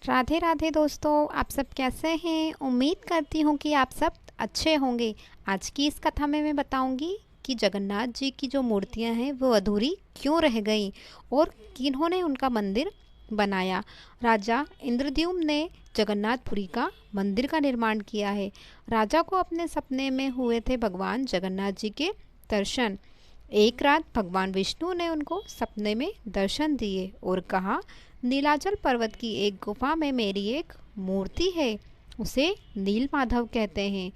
राधे राधे दोस्तों, आप सब कैसे हैं। उम्मीद करती हूँ कि आप सब अच्छे होंगे। आज की इस कथा में मैं बताऊंगी कि जगन्नाथ जी की जो मूर्तियाँ हैं वो अधूरी क्यों रह गई और किन्होंने उनका मंदिर बनाया। राजा इंद्रद्युम्न ने जगन्नाथपुरी का मंदिर का निर्माण किया है। राजा को अपने सपने में हुए थे भगवान जगन्नाथ जी के दर्शन। एक रात भगवान विष्णु ने उनको सपने में दर्शन दिए और कहा, नीलाचल पर्वत की एक गुफा में मेरी एक मूर्ति है, उसे नील माधव कहते हैं।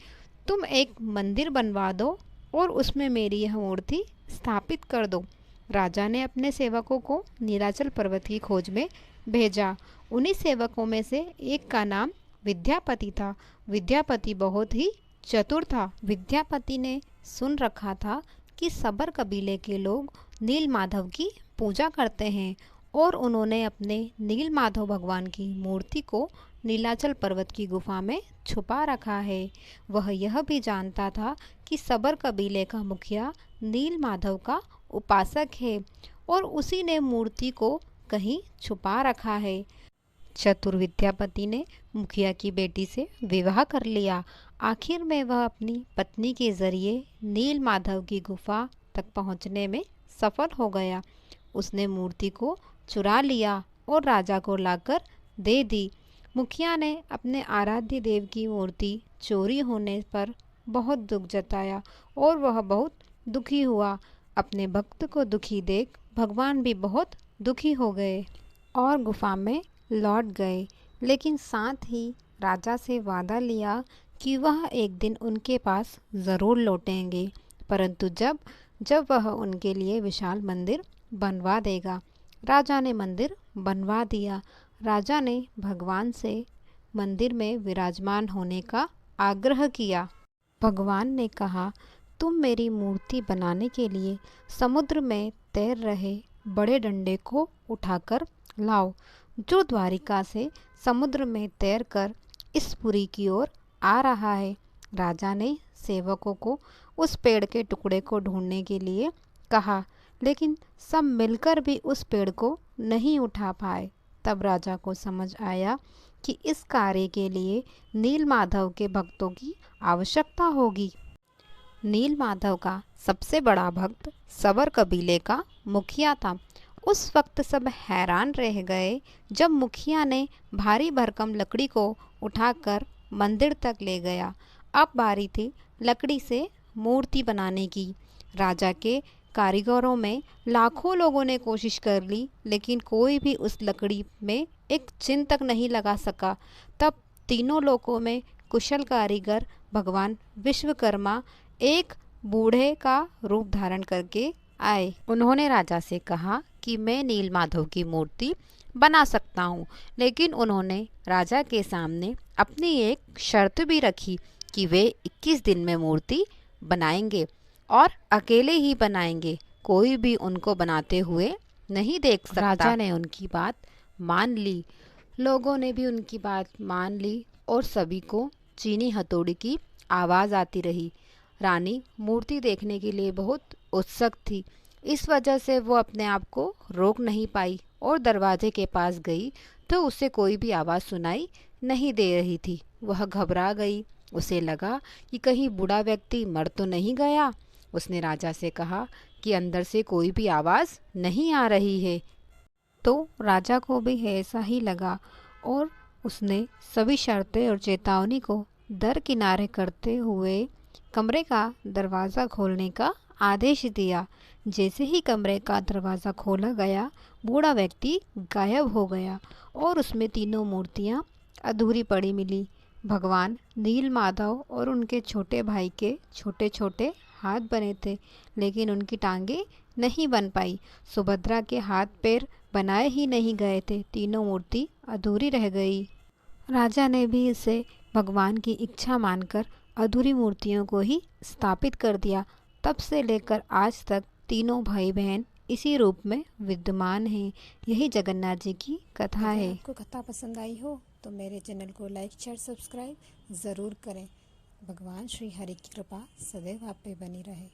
तुम एक मंदिर बनवा दो और उसमें मेरी यह मूर्ति स्थापित कर दो। राजा ने अपने सेवकों को नीलाचल पर्वत की खोज में भेजा। उन्हीं सेवकों में से एक का नाम विद्यापति था। विद्यापति बहुत ही चतुर था। विद्यापति ने सुन रखा था कि सबर कबीले के लोग नील माधव की पूजा करते हैं और उन्होंने अपने नील माधव भगवान की मूर्ति को नीलाचल पर्वत की गुफा में छुपा रखा है। वह यह भी जानता था कि सबर कबीले का मुखिया नील माधव का उपासक है और उसी ने मूर्ति को कहीं छुपा रखा है। चतुर विद्यापति ने मुखिया की बेटी से विवाह कर लिया। आखिर में वह अपनी पत्नी के जरिए नील माधव की गुफा तक पहुंचने में सफल हो गया। उसने मूर्ति को चुरा लिया और राजा को लाकर दे दी। मुखिया ने अपने आराध्य देव की मूर्ति चोरी होने पर बहुत दुख जताया और वह बहुत दुखी हुआ। अपने भक्त को दुखी देख भगवान भी बहुत दुखी हो गए और गुफा में लौट गए, लेकिन साथ ही राजा से वादा लिया कि वह एक दिन उनके पास ज़रूर लौटेंगे, परंतु जब जब वह उनके लिए विशाल मंदिर बनवा देगा। राजा ने मंदिर बनवा दिया। राजा ने भगवान से मंदिर में विराजमान होने का आग्रह किया। भगवान ने कहा, तुम मेरी मूर्ति बनाने के लिए समुद्र में तैर रहे बड़े डंडे को उठाकर लाओ, जो द्वारिका से समुद्र में तैरकर इस पुरी की ओर आ रहा है। राजा ने सेवकों को उस पेड़ के टुकड़े को ढूंढने के लिए कहा, लेकिन सब मिलकर भी उस पेड़ को नहीं उठा पाए। तब राजा को समझ आया कि इस कार्य के लिए नील माधव के भक्तों की आवश्यकता होगी। नील माधव का सबसे बड़ा भक्त सबर कबीले का मुखिया था। उस वक्त सब हैरान रह गए जब मुखिया ने भारी भरकम लकड़ी को उठाकर मंदिर तक ले गया। अब बारी थी लकड़ी से मूर्ति बनाने की। राजा के कारीगरों में लाखों लोगों ने कोशिश कर ली, लेकिन कोई भी उस लकड़ी में एक चिन्ह तक नहीं लगा सका। तब तीनों लोकों में कुशल कारीगर भगवान विश्वकर्मा एक बूढ़े का रूप धारण करके आए। उन्होंने राजा से कहा कि मैं नील माधव की मूर्ति बना सकता हूँ, लेकिन उन्होंने राजा के सामने अपनी एक शर्त भी रखी कि वे 21 दिन में मूर्ति बनाएंगे और अकेले ही बनाएंगे, कोई भी उनको बनाते हुए नहीं देख सकता। राजा ने उनकी बात मान ली। लोगों ने भी उनकी बात मान ली और सभी को चीनी हथौड़ी की आवाज़ आती रही। रानी मूर्ति देखने के लिए बहुत उत्सुक थी, इस वजह से वो अपने आप को रोक नहीं पाई और दरवाजे के पास गई तो उसे कोई भी आवाज़ सुनाई नहीं दे रही थी। वह घबरा गई। उसे लगा कि कहीं बूढ़ा व्यक्ति मर तो नहीं गया। उसने राजा से कहा कि अंदर से कोई भी आवाज़ नहीं आ रही है। तो राजा को भी ऐसा ही लगा और उसने सभी शर्तें और चेतावनी को दरकिनारे करते हुए कमरे का दरवाज़ा खोलने का आदेश दिया। जैसे ही कमरे का दरवाज़ा खोला गया, बूढ़ा व्यक्ति गायब हो गया और उसमें तीनों मूर्तियाँ अधूरी पड़ी मिली। भगवान नील माधव और उनके छोटे भाई के छोटे छोटे हाथ बने थे, लेकिन उनकी टांगें नहीं बन पाई। सुभद्रा के हाथ पैर बनाए ही नहीं गए थे। तीनों मूर्ति अधूरी रह गई। राजा ने भी इसे भगवान की इच्छा मानकर अधूरी मूर्तियों को ही स्थापित कर दिया। तब से लेकर आज तक तीनों भाई बहन इसी रूप में विद्यमान हैं। यही जगन्नाथ जी की कथा है। आपको कथा पसंद आई हो तो मेरे चैनल को लाइक शेयर सब्सक्राइब ज़रूर करें। भगवान श्री हरि की कृपा सदैव आप पे बनी रहे।